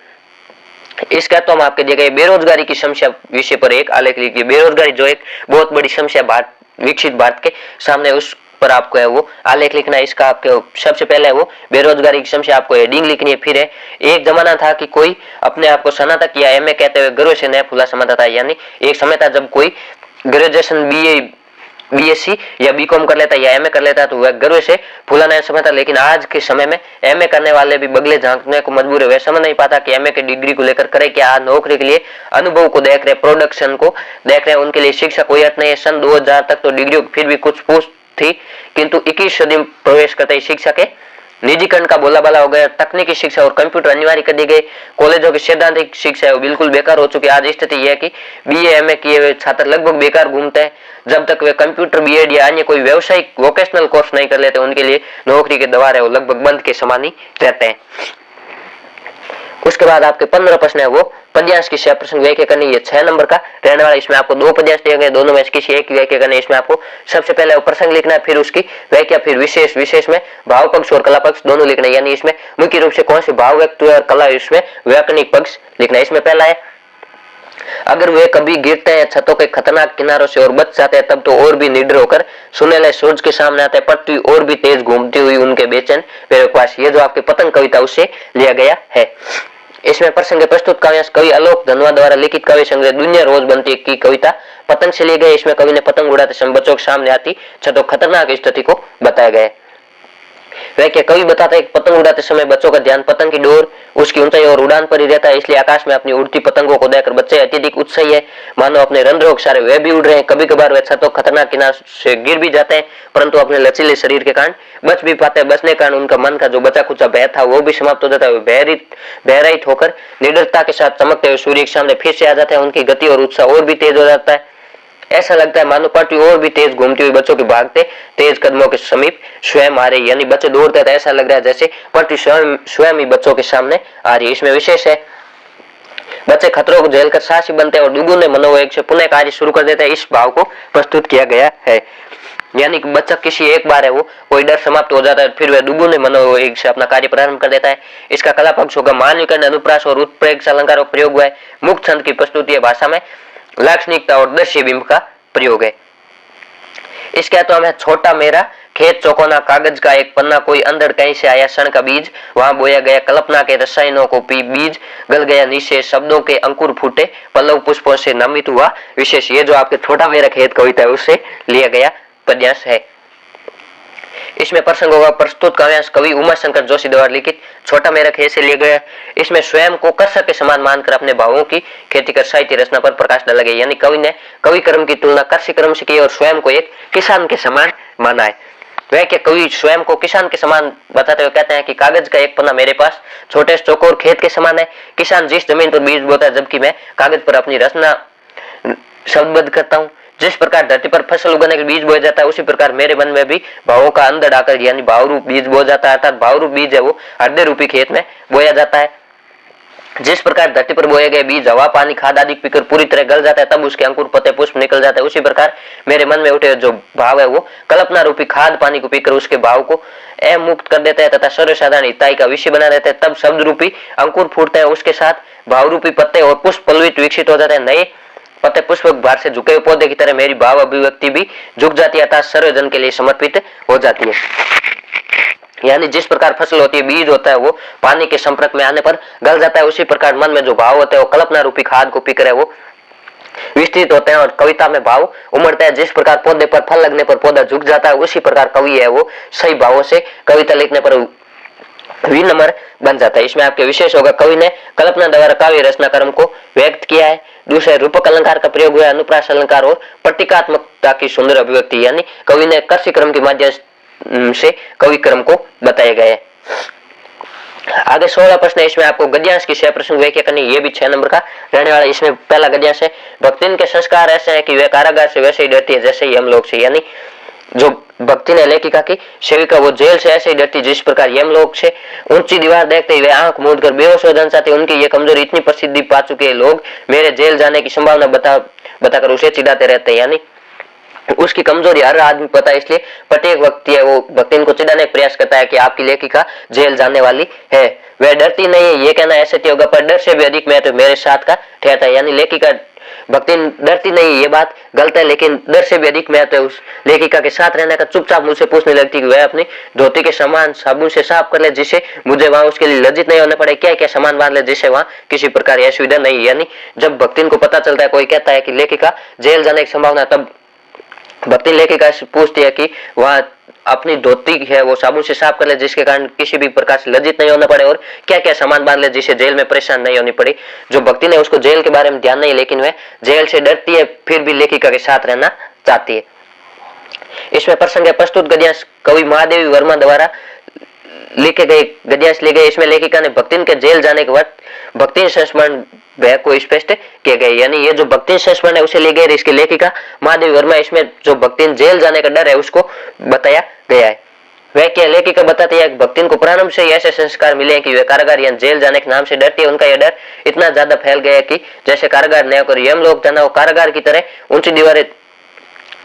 इसका तो हम आपके दिए गए बेरोजगारी की समस्या विषय पर एक आलेख लिखिए। बेरोजगारी जो एक बहुत बड़ी समस्या भारत विकसित भारत के सामने उस पर आपको है वो आलेख लिखना है। इसका आपके सबसे पहले है वो बेरोजगारी की समस्या आपको हेडिंग लिखनी है। फिर है एक जमाना था कि कोई अपने आप को स्नातक या एमए कहते हुए गर्व से नया फूला समझता था, यानी एक समय था जब कोई ग्रेजुएशन बीएससी या बीकॉम कर लेता या एमए कर लेता तो वह गर्व से फूला नहीं समझता। लेकिन आज के समय में एमए करने वाले भी बगले झांकने को मजबूर है। वह समझ नहीं पाता कि एमए की डिग्री को लेकर करे क्या। आज नौकरी के लिए अनुभव को देख रहे, प्रोडक्शन को देख रहे, उनके लिए शिक्षा कोई अर्थ नहीं है। सन 2000 तक तो डिग्री फिर भी कुछ पूछ थी, किंतु 21 सदी में प्रवेश करते ही शिक्षा के निजीकरण का बोलाबाला हो गया। तकनीकी शिक्षा और कंप्यूटर अनिवार्य कर दी गई। कॉलेजों की सैद्धांतिक शिक्षा है वो बिल्कुल बेकार हो चुकी है। आज स्थिति यह है कि बीए एमए किए हुए छात्र लगभग बेकार घूमते हैं जब तक वे कंप्यूटर बीएड या अन्य कोई व्यावसायिक वोकेशनल कोर्स नहीं कर लेते। उनके लिए नौकरी के द्वार है वो लगभग बंद के समान ही रहते हैं। उसके बाद आपके 15 प्रश्न है वो पद्यांश की 6 प्रश्न व्याख्या करनी है। 6 नंबर का रहने वाला। इसमें आपको 2 पद्यांश दिए गए, दोनों में किसी एक की व्याख्या करनी है। इसमें आपको सबसे पहले वो प्रसंग लिखना है, फिर उसकी व्याख्या, फिर विशेष, विशेष में भाव पक्ष और कला पक्ष दोनों लिखना है। यानी इसमें मुख्य रूप से कौन से भाव व्यक्त हुए और कला इसमें व्याकरणिक पक्ष लिखना है। इसमें पहला है अगर वे कभी गिरते हैं छतों के खतरनाक किनारों से और बच जाते हैं तब तो और भी निडर होकर सुनेले सूरज के सामने आते हैं, पृथ्वी और भी तेज घूमती हुई उनके बेचैन पैरों के पास। ये जो आपकी पतंग कविता उससे लिया गया है। इसमें प्रसंग प्रस्तुत काव्यांश कवि आलोक धनवा द्वारा लिखित काव्य संग्रह दुनिया रोज बनती की कविता पतंग से ली गई। इसमें कवि ने पतंग उड़ाते समय बच्चों के सामने आती छतों खतरनाक स्थिति को बताया गया है। वह क्या कवि बताता है कि पतंग उड़ाते समय बच्चों का ध्यान पतंग की डोर, उसकी ऊंचाई और उड़ान पर ही रहता है, इसलिए आकाश में अपनी उड़ती पतंगों को देखकर बच्चे अत्यधिक उत्साही है, मानो अपने रंध्रों के सारे वे भी उड़ रहे हैं। कभी कभार वे छतों खतरनाक किनारे से गिर भी जाते हैं, परंतु अपने लचीले शरीर के कारण बच भी पाते हैं। बचने के कारण उनका मन का जो बचा खुचा भय था वो भी समाप्त हो जाता है। बहराइट होकर निडरता के साथ चमकते हुए सूर्य के सामने फिर से आ जाते हैं। उनकी गति और उत्साह और भी तेज हो जाता है। ऐसा लगता है मानो पटरी और भी तेज घूमती हुई बच्चों के भागते तेज कदमों के समीप स्वयं आ रही, यानी बच्चे दौड़ते तो ऐसा लग रहा है जैसे पटरी स्वयं स्वयं ही बच्चों के सामने आ रही है। इसमें विशेष है बच्चे खतरों को झेलकर साहसी बनते हैं और दुगुने मनोवेग से पुनः कार्य शुरू कर देते हैं, इस भाव को प्रस्तुत किया गया है। यानी कि बच्चा किसी एक बार है वो कोई डर समाप्त हो जाता है, फिर वह दुगुने मनोवेग से अपना कार्य प्रारंभ कर देता है। इसका कला पक्ष होगा मानवीकरण, अनुप्रास और उत्प्रेरक अलंकार का प्रयोग हुआ है। मुक्त छंद की प्रस्तुति है, भाषा में लाक्षणिकता और दृश्य बिंब का प्रयोग है। इसके तो हमें छोटा मेरा खेत चौकोना, कागज का एक पन्ना, कोई अंधड़ कहीं से आया क्षण का बीज, वहां बोया गया कल्पना के रसायनों को पी, बीज गल गया नीचे, शब्दों के अंकुर फूटे, पल्लव पुष्पों से नमित हुआ विशेष। ये जो आपके छोटा मेरा खेत कविता है उससे लिया गया पद्यांश है। इसमें प्रसंग होगा प्रस्तुत काव्यांश कवि उमाशंकर जोशी द्वारा लिखित छोटा मेरा खेत से लिया गया। इसमें स्वयं को कृषक के समान मानकर अपने भावों की खेती कर साहित्य रचना पर प्रकाश डाला गया, यानी कवि ने कवि कर्म की तुलना कृषि कर्म से की और स्वयं को एक किसान के समान माना है। वह के कवि स्वयं को किसान के समान बताते हुए कहते हैं कि कागज का एक पन्ना मेरे पास छोटे चौकोर खेत के समान है। किसान जिस जमीन पर बीज बोता है, जबकि मैं कागज पर अपनी रचना शब्दबद्ध करता हूँ। जिस प्रकार धरती पर फसल उगाने के बीज बोया जाता है, उसी प्रकार मेरे मन में भी भावों का अंदर आकर यानी भाव रूप बीज बोया जाता है, अर्थात भाव रूप बीज है वो हृदय रूपी खेत में बोया जाता है। जिस प्रकार धरती पर बोए गए बीज हवा पानी खाद आदि पीकर पूरी तरह गल जाता है, तब उसके अंकुर पत्ते पुष्प निकल जाता है, उसी प्रकार मेरे मन में उठे जो भाव है वो कल्पना रूपी खाद पानी को पीकर उसके भाव को मुक्त कर देता है तथा सर्वसाधारण हिताई का विषय बना देता है। तब शब्द रूपी अंकुर फूटते हैं, उसके साथ भाव रूपी पत्ते और पुष्प पल्लवित विकसित हो जाते हैं। नए पत्ते पुष्प भार से झुके हुए पौधे की तरह मेरी भाव अभिव्यक्ति भी झुक जाती है, अर्थात सर्वजन के लिए समर्पित हो जाती है। यानी जिस प्रकार फसल होती है, बीज होता है वो पानी के संपर्क में आने पर गल जाता है, उसी प्रकार मन में जो भाव होते हैं वो कल्पना रूपी खाद को पीकर है वो विस्तृत होते हैं और कविता में भाव उमड़ता है। जिस प्रकार पौधे पर फल लगने पर पौधा झुक जाता है, उसी प्रकार कवि है वो सही भावों से कविता लिखने पर विनम्र बन जाता है। इसमें आपके विशेष होगा कवि ने कल्पना द्वारा काव्य रचना कर्म को व्यक्त किया है। दूसरे रूपक अलंकार का प्रयोग हुआ, अनुप्रास अलंकार और प्रतीकात्मकता की सुंदर अभिव्यक्ति, यानी कवि ने कृषि क्रम के माध्यम से कवि क्रम को बताया गया है। आगे 16 प्रश्न है, इसमें आपको गद्यांश की 6 प्रश्न व्याख्या करनी, ये भी 6 नंबर का रहने वाला। इसमें पहला गद्यांश है, भक्तिन के संस्कार ऐसे हैं कि वे कारागार से वैसे ही डरती है जैसे ही हम लोग से, यानी जो भक्ति ने लेखिका की सेविका वो जेल से ऐसे ही डरती जिस प्रकार यमलोक से ऊंची दीवार देखते ही वे आंख मूंद कर बेहोश हो जाना चाहते। उनकी ये कमजोरी इतनी प्रसिद्धि पा चुके हैं, लोग मेरे जेल जाने की संभावना बताकर उसे चिढ़ाते रहते हैं, यानी उसकी कमजोरी हर आदमी पता है, इसलिए प्रत्येक व्यक्ति है वो भक्तिन को चिढ़ाने का प्रयास करता है कि आपकी लेखिका जेल जाने वाली है। वह डरती नहीं है, ये कहना ऐसे होगा, पर डर से भी अधिक महत्व मेरे साथ का ठहरता है, यानी लेखिका भक्तिन डरती नहीं ये बात गलत है, लेकिन डर से भी अधिक महत्व है उस लेखिका के साथ रहने का। चुपचाप मुझसे पूछने लगती कि वह अपनी धोती के सामान साबुन से साफ कर ले जिससे मुझे वहां उसके लिए लज्जित नहीं होना पड़े, क्या क्या सामान बांध ले जिससे वहां किसी प्रकार यह सुविधा नहीं। यानी जब भक्तिन को पता चलता है, कोई कहता है कि लेखिका जेल जाने की संभावना, तब भक्ति लेखिका से पूछती है कि वहां अपनी धोती है वो साबुन से साफ कर ले जिसके कारण किसी भी प्रकार से लज्जित नहीं होना पड़े, और क्या क्या सामान बांध ले जिससे जेल में परेशान नहीं होनी पड़ी। जो भक्ति ने उसको जेल के बारे में ध्यान नहीं, लेकिन वह जेल से डरती है फिर भी लेखिका के साथ रहना चाहती है। इसमें प्रसंग है प्रस्तुत गद्यांश कवि महादेवी वर्मा द्वारा लिखे गए गद्यांश लिए गए। इसमें लेखिका ने भक्तिन के जेल जाने के वक्त भक्ति संस्मरण भय को स्पष्ट किए गए, यानी ये जो भक्ति संस्मरण है उसे ले गए इसके लेखिका महादेवी वर्मा। इसमें जो भक्तिन जेल जाने का डर है उसको बताया गया है। वह क्या लेखिका बताती है भक्तिन को प्रारंभ से ऐसे संस्कार मिले हैं कि वे कारागार या जेल जाने के नाम से डरती है। उनका यह डर इतना ज्यादा फैल गया है कि जैसे कारागार न होकर यमलोक जाना हो, कारागार की तरह ऊंची दीवारें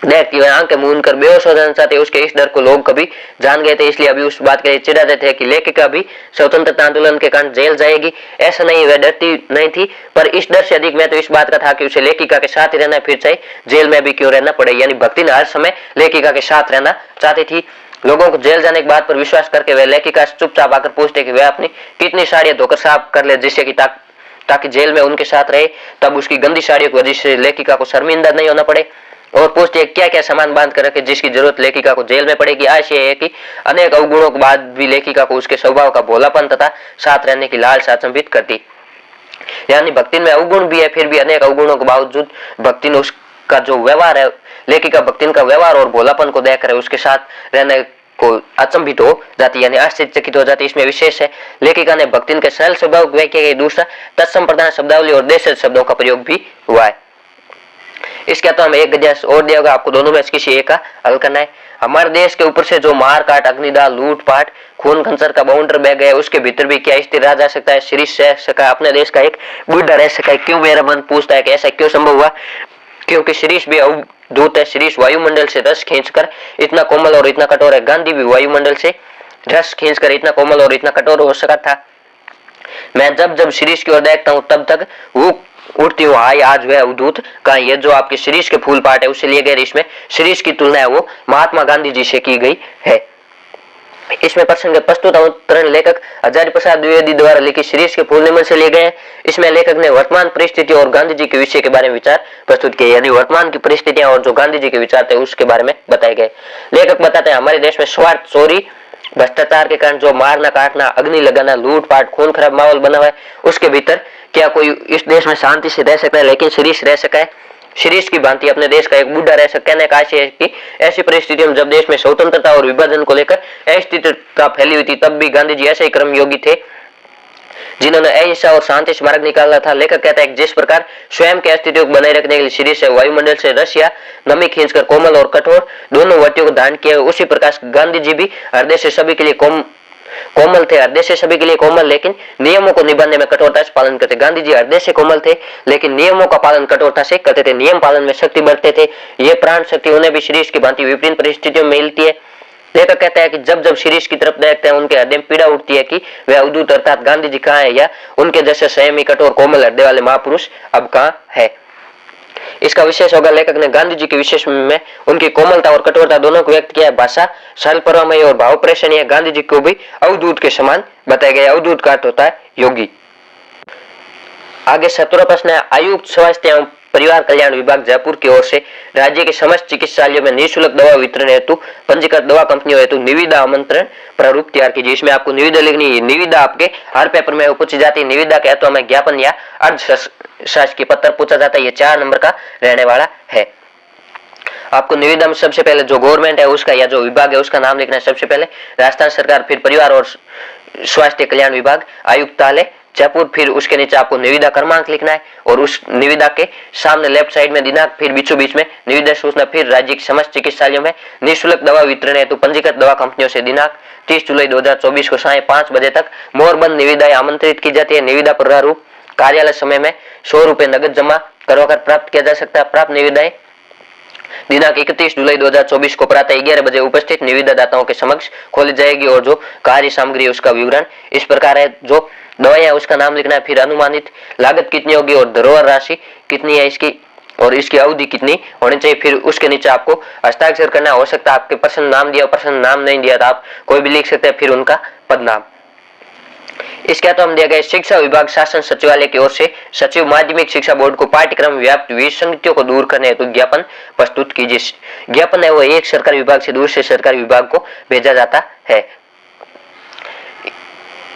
देखती हुए आंखें मूंद कर बेहोश हो जाना चाहते। उसके इस डर को लोग कभी जान गए थे, इसलिए अभी उस बात के चिढ़ा देते हैं कि लेखिका भी स्वतंत्रता आंदोलन के कारण जेल जाएगी। ऐसा नहीं, वह डरती नहीं थी, पर इस डर से अधिक महत्व इस बात का था कि उसे लेखिका के साथ ही रहना, फिर चाहे जेल में भी क्यों रहना पड़े। यानी भक्ति ने हर समय लेखिका के साथ रहना चाहती थी। लोगों को जेल जाने की बात पर विश्वास करके वह लेखिका से चुपचाप आकर पूछते कि वह अपनी कितनी साड़ियां धोकर साफ कर ले जिससे कि ताकि जेल में उनके साथ रहे, तब उसकी गंदी साड़ियों की वजह से लेखिका को शर्मिंदा नहीं होना पड़े। और पूछते हैं क्या क्या सामान बांध कर रखे जिसकी जरूरत लेखिका को जेल में पड़ेगी। आशय है कि अनेक अवगुणों के बाद भी लेखिका को उसके स्वभाव का भोलापन तथा साथ रहने की लालसा अचंभित करती। यानी भक्ति में अवगुण भी है, फिर भी अनेक अवगुणों के बावजूद भक्ति ने उसका जो व्यवहार है, लेखिका भक्ति का व्यवहार और भोलापन को देखकर उसके साथ रहने को अचंभित हो जाती, यानी आश्चर्यचकित हो जाती। इसमें विशेष है लेखिका ने भक्ति के सरल स्वभाव की व्याख्या की। दूसरा तत्संप्रदान शब्दावली और देश शब्दों का प्रयोग भी हुआ है। इसका तो हम एक गजा और दिया होगा आपको, दोनों में से किसी एक का हल करना है। हमारे देश के ऊपर से जो मार काट, अग्निदाह, लूटपाट, खून खंजर का बाउंडर बह गया, उसके भीतर भी क्या स्थिर रह जा सकता है? शिरीष रह सका, अपने देश का एक बुढ़ा रह सका है? क्यों, मेरा मन पूछता है कि ऐसा क्यों संभव हुआ? क्योंकि शिरीष भी अवधूत है। शिरीष वायुमंडल से रस खींचकर इतना कोमल और इतना कठोर है। गांधी भी वायुमंडल से रस खींचकर इतना कोमल और इतना कठोर हो सका था। मैं जब जब शिरीष की ओर देखता हूँ तब तक वो उठती हूँ, हाय आज वह अवधूत कहाँ? ये जो आपके शिरीष के फूल पाट है उससे लिए गए, इसमें शिरीष की तुलना है वो महात्मा गांधी जी से की गई है। इसमें प्रसंग प्रस्तुत अवतरण लेखक हजारी प्रसाद द्विवेदी द्वारा लिखी शिरीष के फूल निमन से लिए गए हैं। इसमें लेखक ने वर्तमान परिस्थिति और गांधी जी के विषय के बारे में विचार प्रस्तुत किए, यानी वर्तमान की परिस्थितियां और जो गांधी जी के विचार थे उसके बारे में बताए गए। लेखक बताते हैं हमारे देश में स्वार्थ, चोरी, भ्रष्टाचार के कारण जो मारना, काटना, अग्नि लगाना, लूटपाट, खून खराब माहौल बना हुआ है, उसके भीतर क्या कोई इस देश में शांति से रह सकता है? लेकिन शिरीष रह सका है। शिरीष की भांति अपने देश का एक बुढ़ा रह सकता है। कहने है कि ऐसी परिस्थितियों में जब देश में स्वतंत्रता और विभाजन को लेकर अस्थिरता फैली हुई थी, तब भी गांधी जी ऐसे ही कर्मयोगी थे जिन्होंने अहिंसा और शांति से मार्ग निकाला था। लेखक कहता है जिस प्रकार स्वयं के अस्तित्व को बनाए रखने के लिए शिरीष है वायुमंडल से रस या नमी खींचकर कोमल और कठोर दोनों वटियों को धारण किया, उसी प्रकार गांधी जी भी हृदय से सभी के लिए कोमल थे। हृदय से सभी के लिए कोमल, लेकिन नियमों को निभाने में कठोरता से पालन करते। गांधी जी हृदय से कोमल थे लेकिन नियमों का पालन कठोरता से करते थे, नियम पालन में शक्ति बढ़ते थे। ये प्राण शक्ति उन्हें भी शिरीष की भांति विभिन्न परिस्थितियों में मिलती है। लेखक कहता है कि जब जब शिरीष की तरफ देखते हैं उनके हृदय में पीड़ा उठती है कि वे अवधूत अर्थात गांधी जी कहाँ है, या उनके जैसे संयमी, कठोर, कोमल हृदय वाले महापुरुष अब कहाँ है। इसका विशेष होगा लेखक ने गांधी जी के विशेष में उनकी कोमलता और कठोरता दोनों को व्यक्त किया है। भाषा सरल, परमय और भाव प्रेषणीय है। गांधी जी को भी अवधूत के समान बताया गया। अवधूत का अर्थ होता है योगी। आगे 17वां प्रश्न है, आयुक्त स्वास्थ्य एवं परिवार कल्याण विभाग जयपुर की ओर से राज्य के समस्त चिकित्सालयों में निःशुल्क दवा वितरण हेतु पंजीकृत दवा कंपनियों हेतु निविदा आमंत्रण प्रारूप तैयार कीजिए। इसमें आपको निविदा लिखनी है। निविदा आपके हर पेपर में पूछी जाती है। निविदा के हेतु हमें ज्ञापन या अर्ध शासकीय पत्र पूछा जाता है। ये 4 नंबर का रहने वाला है। आपको निविदा में सबसे पहले जो गवर्नमेंट है उसका या जो विभाग है उसका नाम लिखना है। सबसे पहले राजस्थान सरकार, फिर परिवार और स्वास्थ्य कल्याण विभाग, आयुक्तालय जयपुर, फिर उसके नीचे आपको निविदा क्रमांक लिखना है और उस निविदा के सामने लेफ्ट साइड में दिनांक, फिर बीचों बीच में निविदा सूचना, फिर राज्य के समस्त चिकित्सालयों में निःशुल्क दवा वितरण हेतु पंजीकृत दवा कंपनियों से दिनांक 30 जुलाई 2024 को साय 5 बजे तक मोहरबंद निविदाएं आमंत्रित की जाती है। निविदा प्रारूप कार्यालय समय में 100 रुपए नगद जमा करवाकर प्राप्त किया जा सकता है। प्राप्त निविदाएं दिनांक 31 जुलाई 2024 को प्रातः 11 बजे उपस्थित निविदा दाताओं के समक्ष खोली जाएगी और जो कार्य सामग्री है उसका विवरण इस प्रकार है। जो दवाइयां उसका नाम लिखना है, फिर अनुमानित लागत कितनी होगी और धरोहर राशि कितनी है इसकी और इसकी अवधि कितनी होनी चाहिए। फिर उसके नीचे आपको हस्ताक्षर करना हो सकता है। आपके पर्सन नाम दिया, पर्सन नाम नहीं दिया तो आप कोई भी लिख सकते हैं, फिर उनका पद नाम। इसके तो हम दिया गया शिक्षा विभाग शासन सचिवालय की ओर से सचिव माध्यमिक शिक्षा बोर्ड को पाठ्यक्रम व्याप्त विसंगतियों को दूर करने हेतु ज्ञापन प्रस्तुत कीजिए। ज्ञापन है वो एक सरकारी विभाग से दूसरे सरकारी विभाग को भेजा जाता है।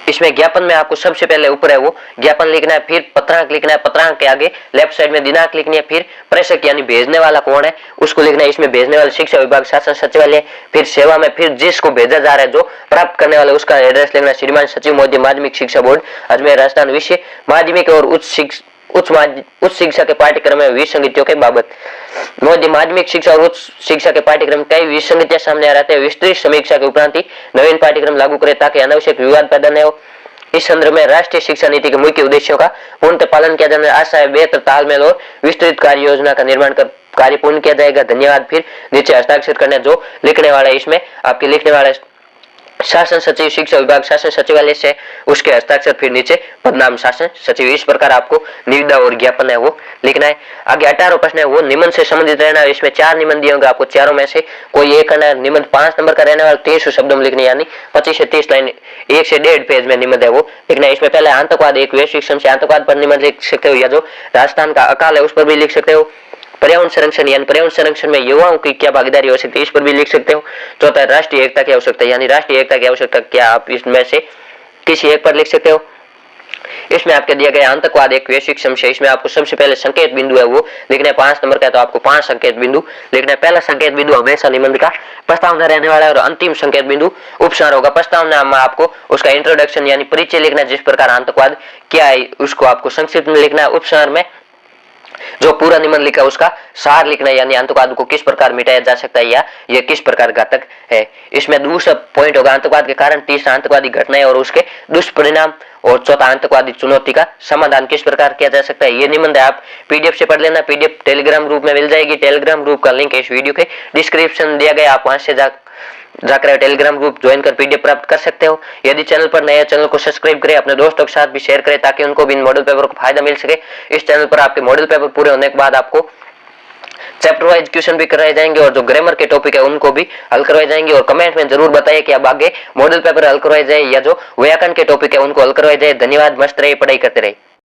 इसमें ज्ञापन में आपको सबसे पहले ऊपर है वो ज्ञापन लिखना है, फिर पत्रांक लिखना है, पत्रांक के आगे लेफ्ट साइड में दिनांक लिखनी है, फिर प्रेषक यानी भेजने वाला कौन है उसको लिखना है। इसमें भेजने वाले शिक्षा विभाग शासन सचिवालय, फिर सेवा में फिर जिसको भेजा जा रहा है जो प्राप्त करने वाले उसका एड्रेस लिखना है। श्रीमान सचिव महोदय माध्यमिक शिक्षा बोर्ड अजमेर राजस्थान, विषय माध्यमिक और उच्च शिक्षा के पाठ्यक्रम में विसंगतियों के बाबत। मध्य माध्यमिक शिक्षा और उच्च शिक्षा के पाठ्यक्रम कई विसंगतियां सामने आ रही है। विस्तृत समीक्षा के उपरांत ही नवीन पाठ्यक्रम लागू करें ताकि अनावश्यक विवाद पैदा न हो। इस संदर्भ में राष्ट्रीय शिक्षा नीति के मुख्य उद्देश्यों का पूर्णतः पालन किया जाना है। आशा है बेहतर तालमेल और विस्तृत कार्य योजना का निर्माण कर कार्य पूर्ण किया जाएगा। धन्यवाद। फिर नीचे हस्ताक्षर करने जो लिखने वाला है इसमें आपके लिखने वाला शासन सचिव शिक्षा विभाग शासन सचिवालय से उसके हस्ताक्षर, फिर नीचे पदनाम शासन सचिव। इस प्रकार आपको निविदा और ज्ञापन है वो लिखना है। आगे 18वां प्रश्न है वो निबंध से संबंधित रहना है। इसमें 4 निबंध दिए होंगे आपको, चारों में से कोई एक करना है। निबंध 5 नंबर का रहने वाला 300 शब्दों में लिखने, यानी 25 से 30 लाइन 1 से 1.5 पेज में निबंध है वो लिखना है। इसमें पहले आतंकवाद एक वैश्विक समस्या, आतंकवाद पर निबंध लिख सकते हो, या जो राजस्थान का अकाल है उस पर भी लिख सकते हो। पर्यावरण संरक्षण यानी पर्यावरण संरक्षण में युवाओं की क्या भागीदारी हो सकती है इस पर भी लिख सकते हो। चौथा है राष्ट्रीय एकता की आवश्यकता, यानी राष्ट्रीय एकता की आवश्यकता क्या आप इसमें से किसी एक पर लिख सकते हो। इसमें आपके दिया गया आतंकवाद एक वैश्विक समस्या, इसमें आपको सबसे पहले संकेत बिंदु है वो लिखना है। 5 नंबर का है तो आपको 5 संकेत बिंदु लिखना है। पहला संकेत बिंदु हमेशा निबंध का प्रस्तावना रहने वाला है और अंतिम संकेत बिंदु उपसार होगा। प्रस्तावना में आपको उसका इंट्रोडक्शन यानी परिचय लिखना है, जिस प्रकार आतंकवाद क्या है उसको आपको संक्षिप्त में लिखना है। उपसार में जो पूरा निबंध लिखा है उसका सार लिखना है, यानी आतंकवाद को किस प्रकार मिटाया जा सकता है या यह किस प्रकार घातक है। इसमें दूसरा पॉइंट होगा आतंकवाद के कारण, तीसरा आतंकवादी घटनाएं और उसके दुष्परिणाम, और चौथा आतंकवादी चुनौती का समाधान किस प्रकार किया जा सकता है। ये निबंध आप पीडीएफ से पढ़ लेना, पीडीएफ टेलीग्राम ग्रुप में मिल जाएगी। टेलीग्राम ग्रुप का लिंक इस वीडियो के डिस्क्रिप्शन दिया गया, आप वहां से जाकर टेलीग्राम ग्रुप ज्वाइन कर पीडीएफ प्राप्त कर सकते हो। यदि चैनल पर नया, चैनल को सब्सक्राइब करें, अपने दोस्तों के साथ भी शेयर करें ताकि उनको भी इन मॉडल पेपर को फायदा मिल सके। इस चैनल पर आपके मॉडल पेपर पूरे होने के बाद आपको चैप्टर वाइज क्वेश्चन भी कराए जाएंगे और जो ग्रामर के टॉपिक है उनको भी हल करवाए जाएंगे। और कमेंट में जरूर बताइए कि अब आगे मॉडल पेपर हल करवाए जाए या जो व्याकरण के टॉपिक है उनको हल करवाए जाए। धन्यवाद, मस्त रहिए, पढ़ाई करते रहिए।